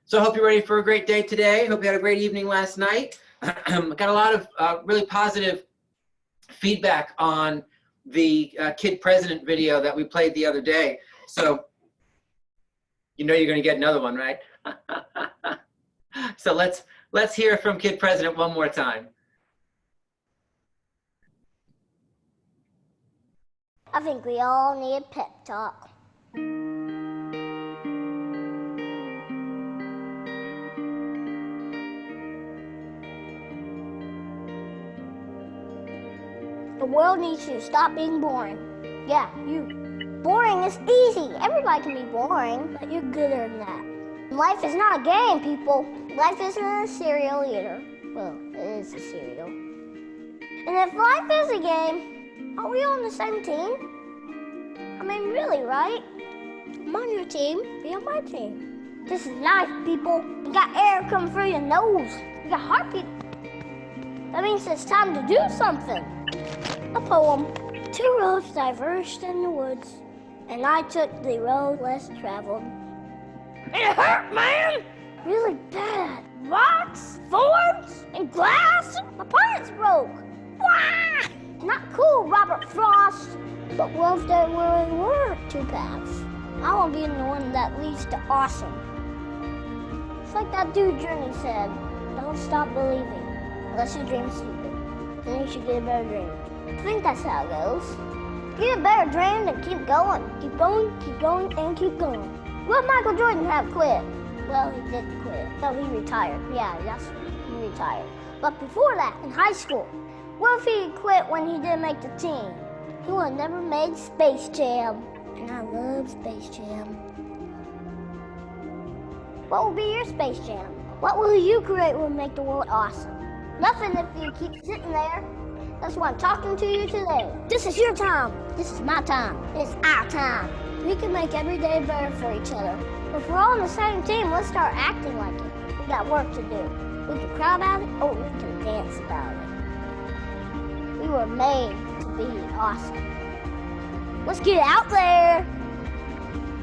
So I hope you're ready for a great day today. Hope you had a great evening last night. Got a lot of really positive feedback on the Kid President video that we played the other day. So you know you're going to get another one, right? So let's hear from Kid President one more time. I think we all need a pep talk. The world needs to stop being boring. Yeah, you. Boring is easy. Everybody can be boring, but you're gooder than that. Life is not a game, people. Life isn't a cereal either. Well, it is a cereal. And if life is a game, are we on the same team? I mean, really, right? I'm on your team, be on my team. This is life, people. You got air coming through your nose. You got heartbeat. That means it's time to do something. A poem. Two roads diverged in the woods, and I took the road less traveled. It hurt, man! Really bad. Rocks, thorns, and glass. My parts broke. Wah! Not cool, Robert Frost. But what if there really were two paths? I want to be in the one that leads to awesome. It's like that dude Journey said, don't stop believing unless you dream stupid. Then you should get a better dream. I think that's how it goes. Get a better dream and keep going. Keep going, and keep going. Will Michael Jordan have quit? Well, he did quit. So he retired. Yeah, that's right. He retired. But before that, in high school, what if he quit when he didn't make the team? He would have never made Space Jam. And I love Space Jam. What will be your Space Jam? What will you create will make the world awesome? Nothing if you keep sitting there. That's why I'm talking to you today. This is your time. This is my time. It's our time. We can make every day better for each other. If we're all on the same team, let's start acting like it. We got work to do. We can cry about it, or we can dance about it. We were made to be awesome. Let's get out there.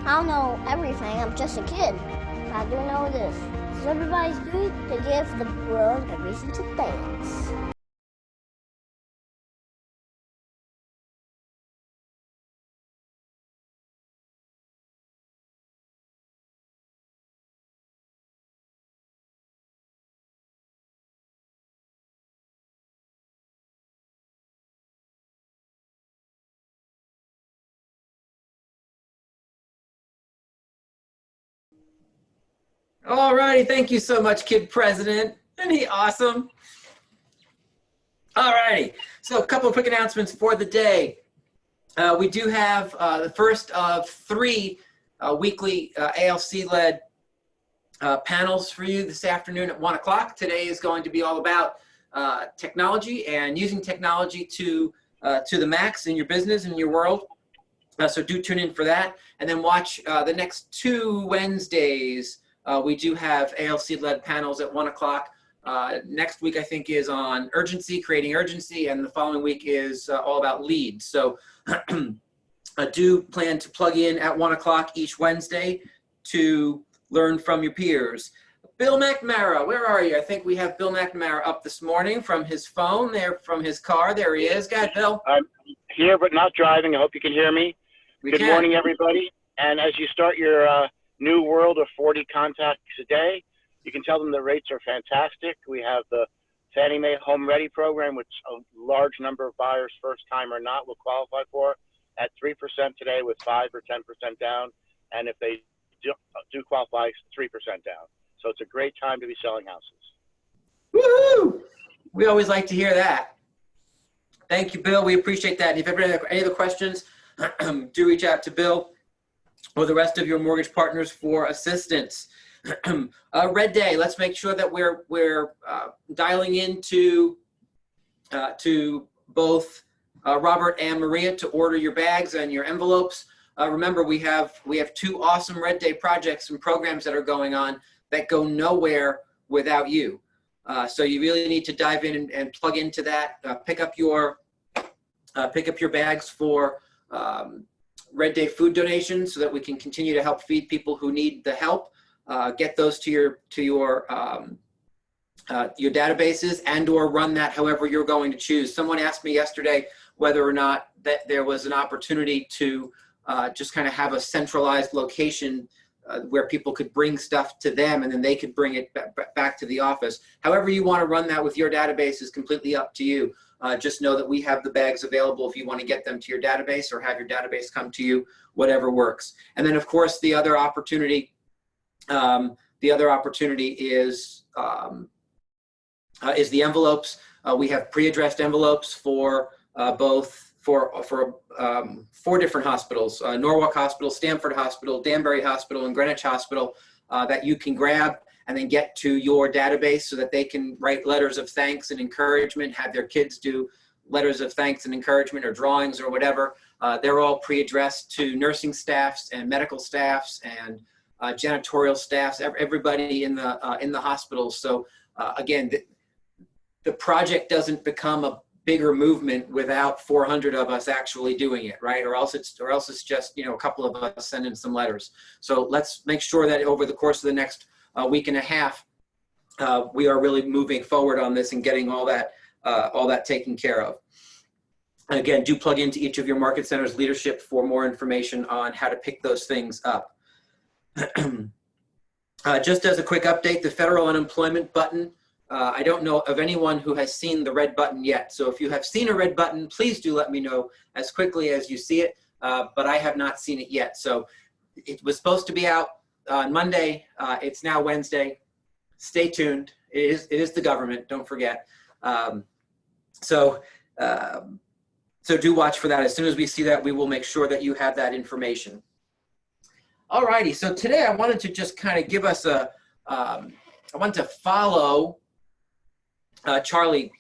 I don't know everything. I'm just a kid. But I do know this. It's everybody's duty to give the world a reason to dance. All righty, thank you so much, Kid President. Isn't he awesome? All righty, so a couple of quick announcements for the day. We do have the first of 3 weekly ALC-led panels for you this afternoon at 1 o'clock. Today is going to be all about technology and using technology to the max in your business and your world. So do tune in for that, and then watch the next 2 Wednesdays. We do have ALC-led panels at 1 o'clock. Next week, I think, is on urgency, creating urgency, and the following week is all about leads. So I do plan to plug in at 1 o'clock each Wednesday to learn from your peers. Bill McNamara, where are you? I think we have Bill McNamara up this morning from his phone, there from his car. There he is. Go ahead, Bill. I'm here, but not driving. I hope you can hear me. Good morning, everybody. And as you start your new world of 40 contacts a day, you can tell them the rates are fantastic. We have the Fannie Mae Home Ready program, which a large number of buyers, first time or not, will qualify for at 3% today with 5 or 10% down. And if they do qualify, 3% down. So it's a great time to be selling houses. Woohoo! We always like to hear that. Thank you, Bill. We appreciate that. If you ever have any other questions, do reach out to Bill or the rest of your mortgage partners for assistance. Red Day, let's make sure that we're dialing into to both Robert and Maria to order your bags and your envelopes. Remember, we have 2 awesome Red Day projects and programs that are going on that go nowhere without you. So you really need to dive in and plug into that. Pick up your bags for Red Day food donations so that we can continue to help feed people who need the help. get those to your databases, and or run that however you're going to choose. Someone asked me yesterday whether or not that there was an opportunity to just kind of have a centralized location where people could bring stuff to them and then they could bring it back to the office. However you want to run that with your database is completely up to you. Just know that we have the bags available if you want to get them to your database or have your database come to you, whatever works. And then of course the other opportunity is the envelopes. We have pre-addressed envelopes for four different hospitals: Norwalk Hospital, Stamford Hospital, Danbury Hospital, and Greenwich Hospital, that you can grab and then get to your database so that they can write letters of thanks and encouragement, have their kids do letters of thanks and encouragement or drawings or whatever. They're all pre-addressed to nursing staffs and medical staffs and janitorial staffs, everybody in the hospitals. So again, the project doesn't become a bigger movement without 400 of us actually doing it, right? Or else it's just, you know, a couple of us sending some letters. So let's make sure that over the course of the next week and a half, we are really moving forward on this and getting all that taken care of. And again, do plug into each of your market centers leadership for more information on how to pick those things up. Just as a quick update, the federal unemployment button, I don't know of anyone who has seen the red button yet. So if you have seen a red button, please do let me know as quickly as you see it, but I have not seen it yet. So it was supposed to be out on Monday. It's now Wednesday. Stay tuned. It is the government, don't forget. So do watch for that. As soon as we see that, we will make sure that you have that information. All righty, so today I wanted to just kind of give us I wanted to follow Charlie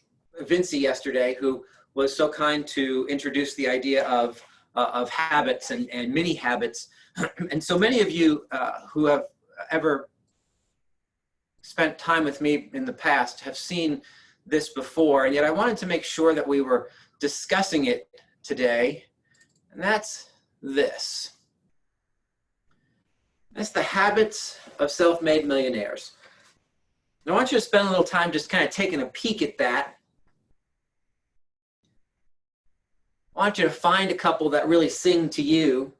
Vinci yesterday, who was so kind to introduce the idea of habits and mini habits. And so many of you who have ever spent time with me in the past have seen this before, and yet I wanted to make sure that we were discussing it today, and that's this. That's the habits of self-made millionaires. And I want you to spend a little time just kind of taking a peek at that. I want you to find a couple that really sing to you.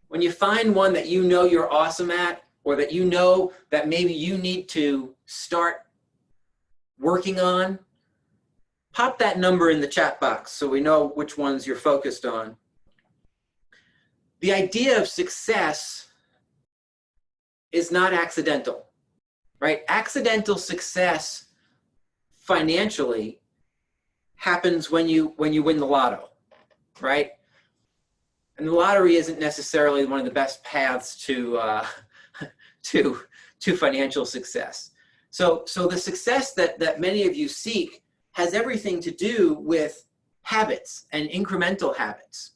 When you find one that you know you're awesome at, or that you know that maybe you need to start working on, pop that number in the chat box so we know which ones you're focused on. The idea of success is not accidental, right? Accidental success financially happens when you win the lotto, right? And the lottery isn't necessarily one of the best paths to financial success. So the success that many of you seek has everything to do with habits and incremental habits.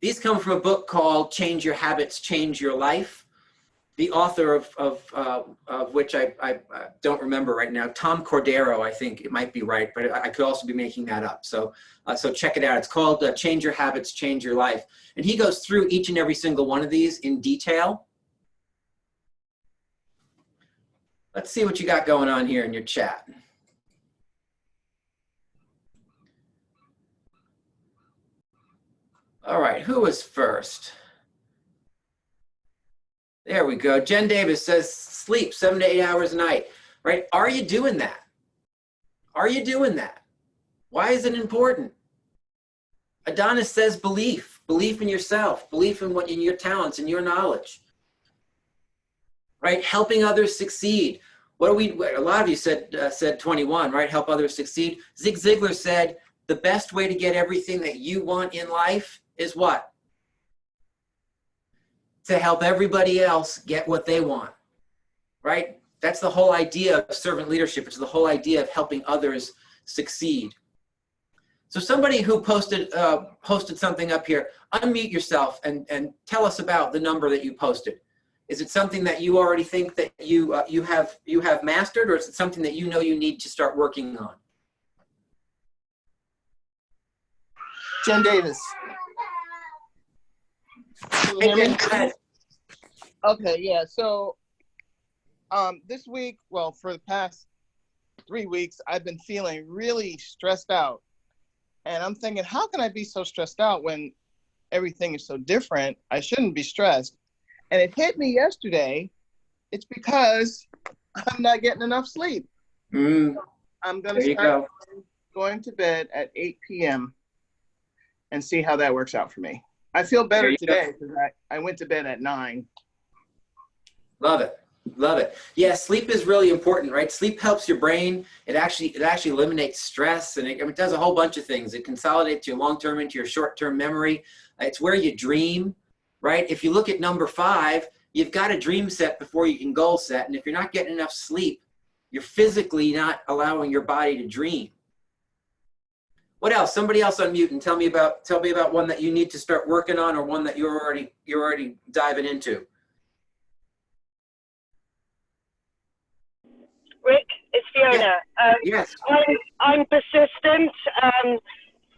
These come from a book called Change Your Habits, Change Your Life. The author of which I don't remember right now, Tom Cordero, I think it might be right, but I could also be making that up. So check it out. It's called Change Your Habits, Change Your Life. And he goes through each and every single one of these in detail. Let's see what you got going on here in your chat. All right, who was first? There we go. Jen Davis says sleep 7 to 8 hours a night, right? Are you doing that? Are you doing that? Why is it important? Adonis says belief in yourself, belief in your talents and your knowledge, right? Helping others succeed. A lot of you said 21, right? Help others succeed. Zig Ziglar said the best way to get everything that you want in life is what? To help everybody else get what they want, right? That's the whole idea of servant leadership. It's the whole idea of helping others succeed. So somebody who posted something up here, unmute yourself and tell us about the number that you posted. Is it something that you already think that you have mastered, or is it something that you know you need to start working on? Jen Davis. Can you hear me? Go ahead. Okay, yeah. So this week, well, for the past 3 weeks, I've been feeling really stressed out. And I'm thinking, how can I be so stressed out when everything is so different? I shouldn't be stressed. And it hit me yesterday. It's because I'm not getting enough sleep. Mm, I'm going there to you start go. going to bed at 8 p.m. and see how that works out for me. I feel There better you today because I went to bed at 9. Love it. Love it. Yeah, sleep is really important, right? Sleep helps your brain. It actually eliminates stress, and it does a whole bunch of things. It consolidates your long-term into your short-term memory. It's where you dream, right? If you look at number 5, you've got a dream set before you can goal set, and if you're not getting enough sleep, you're physically not allowing your body to dream. What else? Somebody else unmute and tell me about one that you need to start working on, or one that you're already diving into. Rick, it's Fiona. Yes. I'm persistent.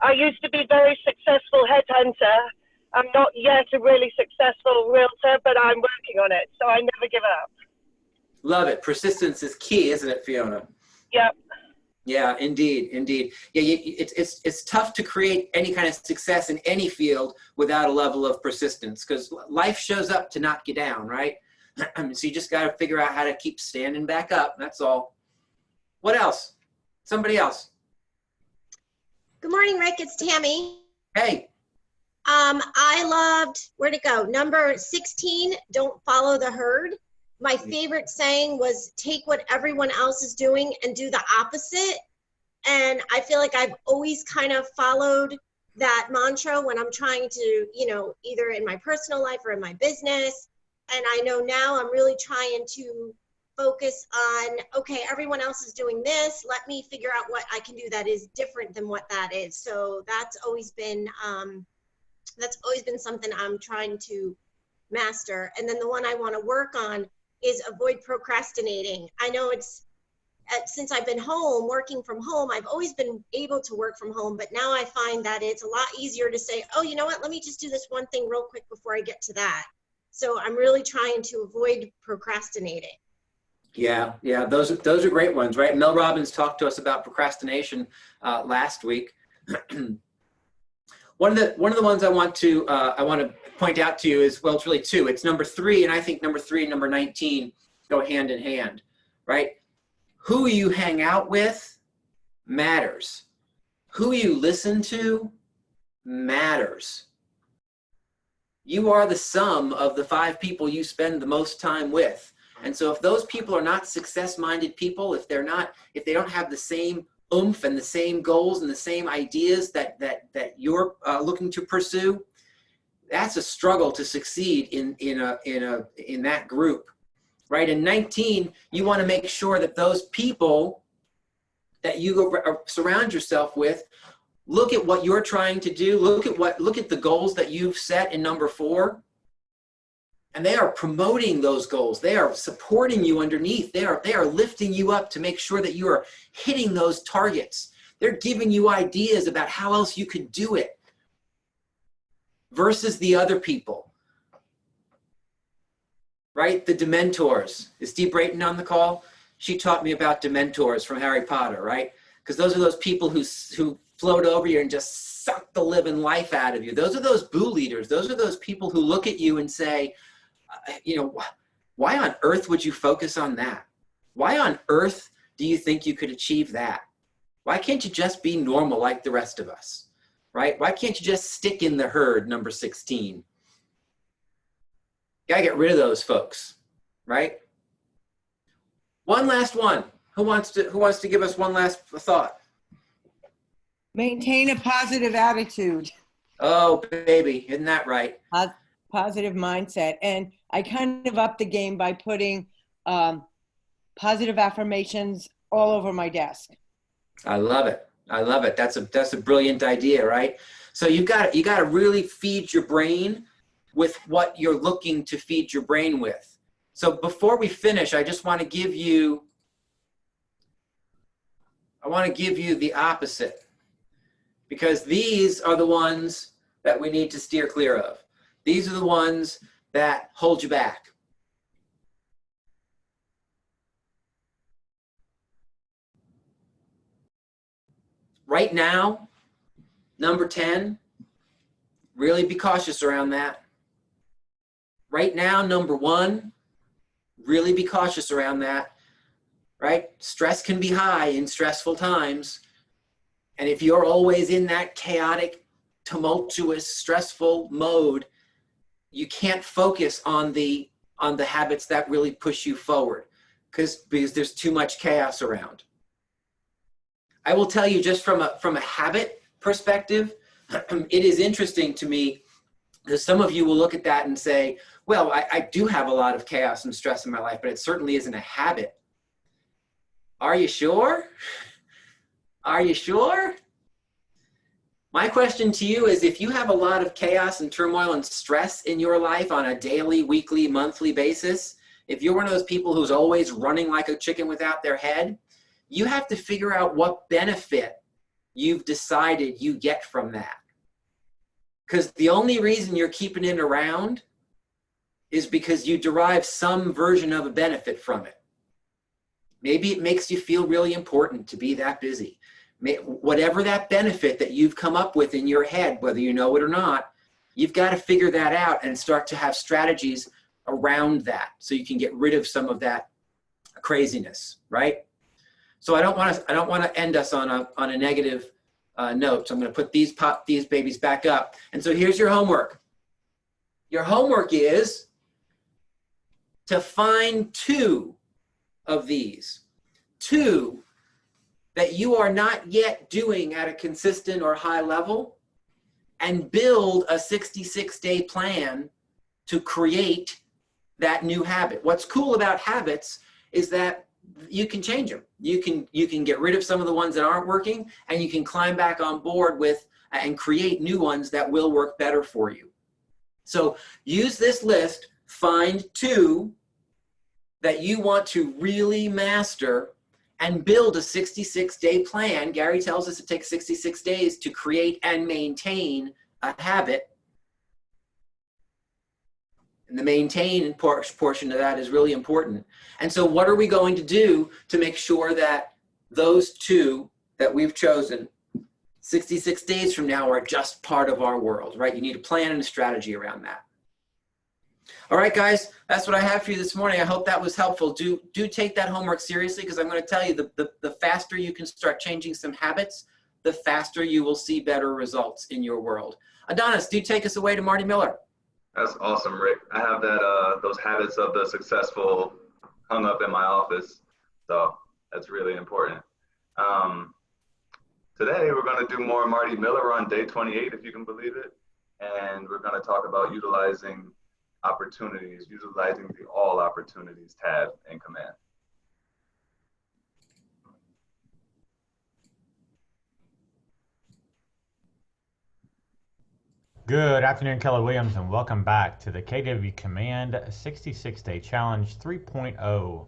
I used to be a very successful headhunter. I'm not yet a really successful realtor, but I'm working on it, so I never give up. Love it. Persistence is key, isn't it, Fiona? Yep. Yeah, indeed, indeed. Yeah, it's tough to create any kind of success in any field without a level of persistence, because life shows up to knock you down, right? So you just got to figure out how to keep standing back up. That's all. What else? Somebody else. Good morning, Rick. It's Tammy. Hey. I loved, where'd it go? Number 16, don't follow the herd. My favorite saying was take what everyone else is doing and do the opposite. And I feel like I've always kind of followed that mantra when I'm trying to, either in my personal life or in my business. And I know now I'm really trying to focus on, okay, everyone else is doing this. Let me figure out what I can do that is different than what that is. So that's always been something I'm trying to master. And then the one I want to work on is avoid procrastinating. I know since I've been home, working from home, I've always been able to work from home, but now I find that it's a lot easier to say, oh, you know what, let me just do this one thing real quick before I get to that. So I'm really trying to avoid procrastinating. Yeah, those are great ones, right? Mel Robbins talked to us about procrastination last week. One of the ones I want to point out to you is, well, it's really 2. It's number 3, and I think number 3 and number 19 go hand in hand, right? Who you hang out with matters. Who you listen to matters. You are the sum of the 5 people you spend the most time with. And so if those people are not success-minded people, if they don't have the same oomph and the same goals and the same ideas that you're looking to pursue, that's a struggle to succeed in that group, right? In 19, you want to make sure that those people that you surround yourself with look at what you're trying to do, look at the goals that you've set in number 4, and they are promoting those goals. They are supporting you underneath. They are lifting you up to make sure that you are hitting those targets. They're giving you ideas about how else you could do it versus the other people, right? The Dementors. Is Steve Brayton on the call? She taught me about Dementors from Harry Potter, right? Because those are those people who float over you and just suck the living life out of you. Those are those boo leaders. Those are those people who look at you and say, why on earth would you focus on that? Why on earth do you think you could achieve that? Why can't you just be normal like the rest of us, right? Why can't you just stick in the herd, number 16? You gotta get rid of those folks, right? One last one. Who wants to give us one last thought? Maintain a positive attitude. Oh, baby, isn't that right? Positive mindset. And I kind of upped the game by putting positive affirmations all over my desk. I love it. I love it. That's a brilliant idea, right? So you got to really feed your brain with what you're looking to feed your brain with. So before we finish, I just want to give you the opposite, because these are the ones that we need to steer clear of. These are the ones that hold you back. Right now, number 10, really be cautious around that. Right now, number 1, really be cautious around that, right? Stress can be high in stressful times. And if you're always in that chaotic, tumultuous, stressful mode, you can't focus on the habits that really push you forward because there's too much chaos around. I will tell you just from a habit perspective, it is interesting to me because some of you will look at that and say, well, I do have a lot of chaos and stress in my life, but it certainly isn't a habit. Are you sure? Are you sure? My question to you is, if you have a lot of chaos and turmoil and stress in your life on a daily, weekly, monthly basis, if you're one of those people who's always running like a chicken without their head, you have to figure out what benefit you've decided you get from that. Because the only reason you're keeping it around is because you derive some version of a benefit from it. Maybe it makes you feel really important to be that busy. Whatever that benefit that you've come up with in your head, whether you know it or not, you've got to figure that out and start to have strategies around that so you can get rid of some of that craziness, right? So I don't want to end us on a negative note. So I'm going to put these babies back up. And so here's your homework. Your homework is to find 2 of these, 2 that you are not yet doing at a consistent or high level, and build a 66-day plan to create that new habit. What's cool about habits is that you can change them. You can get rid of some of the ones that aren't working, and you can climb back on board with and create new ones that will work better for you. So use this list, find 2 that you want to really master, and build a 66-day plan. Gary tells us it takes 66 days to create and maintain a habit. And the maintain portion of that is really important. And so what are we going to do to make sure that those 2 that we've chosen 66 days from now are just part of our world, right? You need a plan and a strategy around that. All right, guys, that's what I have for you this morning. I hope that was helpful. Do take that homework seriously, because I'm going to tell you the faster you can start changing some habits, the faster you will see better results in your world. Adonis, do take us away to Marty Miller. That's awesome, Rick. I have that those habits of the successful hung up in my office, so that's really important. Today we're going to do more Marty Miller on day 28, if you can believe it, and we're going to talk about utilizing opportunities, utilizing the all opportunities tab in Command. Good afternoon, Keller Williams, and welcome back to the KW Command 66-Day Challenge 3.0.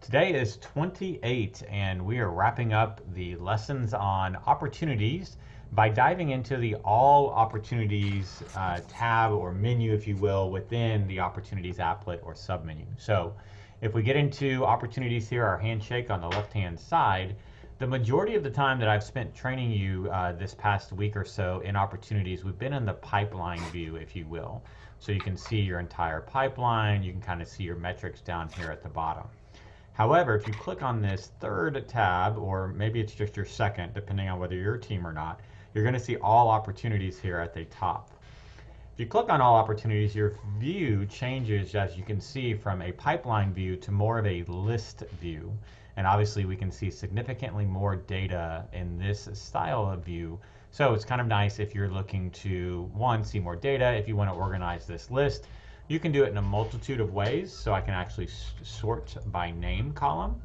Today is 28, and we are wrapping up the lessons on opportunities by diving into the all opportunities tab or menu, if you will, within the opportunities applet or submenu. So if we get into opportunities here, our handshake on the left-hand side, the majority of the time that I've spent training you this past week or so in opportunities, we've been in the pipeline view, if you will. So you can see your entire pipeline, you can kind of see your metrics down here at the bottom. However, if you click on this 3rd tab, or maybe it's just your 2nd, depending on whether you're a team or not, you're going to see all opportunities here at the top. If you click on all opportunities, your view changes, as you can see, from a pipeline view to more of a list view. And obviously we can see significantly more data in this style of view. So it's kind of nice if you're looking to, 1, see more data. If you want to organize this list, you can do it in a multitude of ways. So I can actually sort by name column.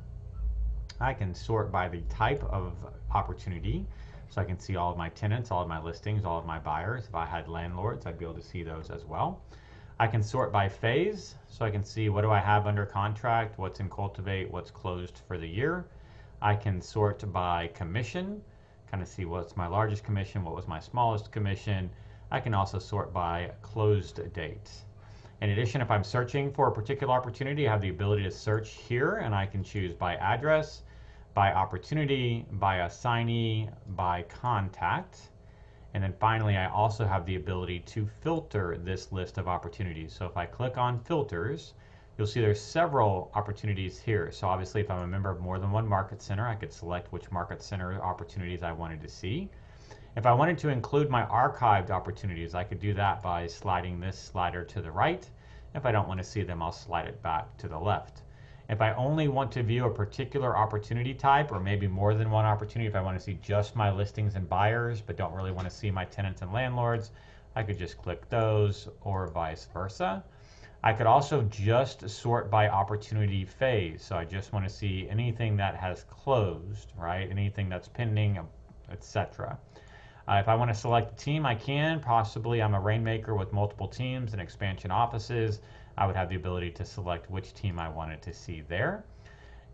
I can sort by the type of opportunity. So I can see all of my tenants, all of my listings, all of my buyers. If I had landlords, I'd be able to see those as well. I can sort by phase, so I can see what do I have under contract, what's in cultivate, what's closed for the year. I can sort by commission, kind of see what's my largest commission, what was my smallest commission. I can also sort by closed date. In addition, if I'm searching for a particular opportunity, I have the ability to search here, and I can choose by address, by opportunity, by assignee, by contact. And then finally, I also have the ability to filter this list of opportunities. So if I click on filters, you'll see there's several opportunities here. So obviously, if I'm a member of more than one market center, I could select which market center opportunities I wanted to see. If I wanted to include my archived opportunities, I could do that by sliding this slider to the right. If I don't want to see them, I'll slide it back to the left. If I only want to view a particular opportunity type, or maybe more than one opportunity, if I want to see just my listings and buyers, but don't really want to see my tenants and landlords, I could just click those, or vice versa. I could also just sort by opportunity phase. So I just want to see anything that has closed, right? Anything that's pending, etc. If I want to select a team, I can. Possibly I'm a rainmaker with multiple teams and expansion offices. I would have the ability to select which team I wanted to see there.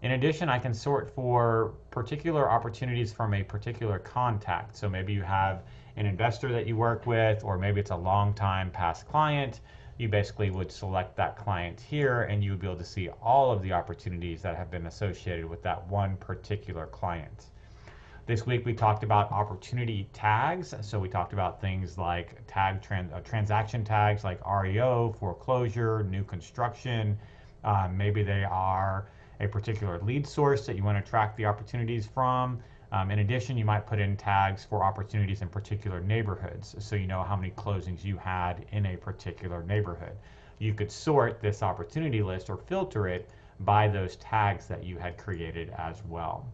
In addition, I can sort for particular opportunities from a particular contact. So maybe you have an investor that you work with, or maybe it's a long time past client. You basically would select that client here, and you would be able to see all of the opportunities that have been associated with that one particular client. This week we talked about opportunity tags. So we talked about things like transaction tags like REO, foreclosure, new construction. Maybe they are a particular lead source that you want to track the opportunities from. In addition, you might put in tags for opportunities in particular neighborhoods, so you know how many closings you had in a particular neighborhood. You could sort this opportunity list or filter it by those tags that you had created as well.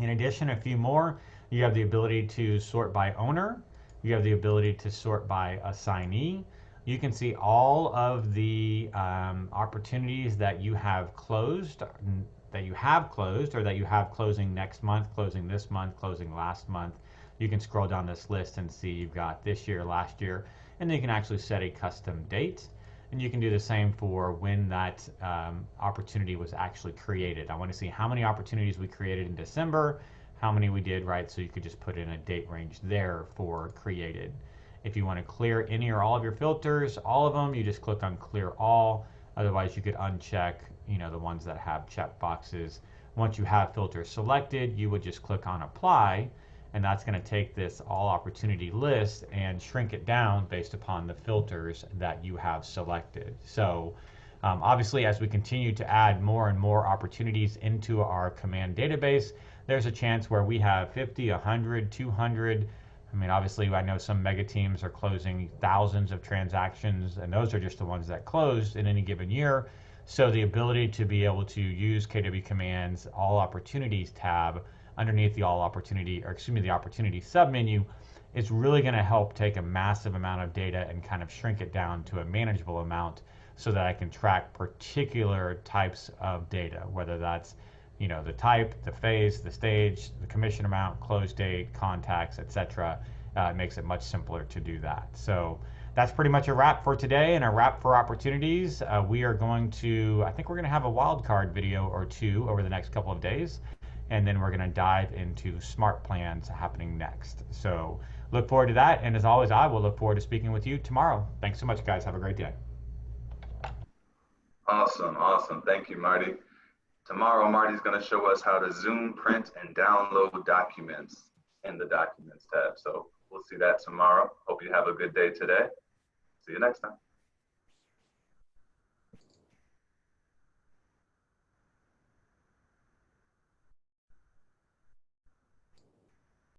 In addition, a few more. You have the ability to sort by owner. You have the ability to sort by assignee. You can see all of the opportunities that you have closed, or that you have closing next month, closing this month, closing last month. You can scroll down this list and see you've got this year, last year, and then you can actually set a custom date. And you can do the same for when that opportunity was actually created. I want to see how many opportunities we created in December, how many we did, right? So you could just put in a date range there for created. If you want to clear any or all of your filters, all of them, you just click on clear all. Otherwise, you could uncheck, the ones that have check boxes. Once you have filters selected, you would just click on apply. And that's going to take this all opportunity list and shrink it down based upon the filters that you have selected. So obviously, as we continue to add more and more opportunities into our command database, there's a chance where we have 50, 100, 200. I mean, obviously, I know some mega teams are closing thousands of transactions, and those are just the ones that closed in any given year. So the ability to be able to use KW Command's All Opportunities tab underneath the opportunity submenu is really going to help take a massive amount of data and kind of shrink it down to a manageable amount so that I can track particular types of data, whether that's the type, the phase, the stage, the commission amount, close date, contacts, etc. It makes it much simpler to do that. So that's pretty much a wrap for today and a wrap for opportunities. I think we're going to have a wildcard video or two over the next couple of days. And then we're going to dive into smart plans happening next. So look forward to that. And as always, I will look forward to speaking with you tomorrow. Thanks so much, guys. Have a great day. Awesome. Thank you, Marty. Tomorrow, Marty's going to show us how to zoom, print, and download documents in the Documents tab. So we'll see that tomorrow. Hope you have a good day today. See you next time.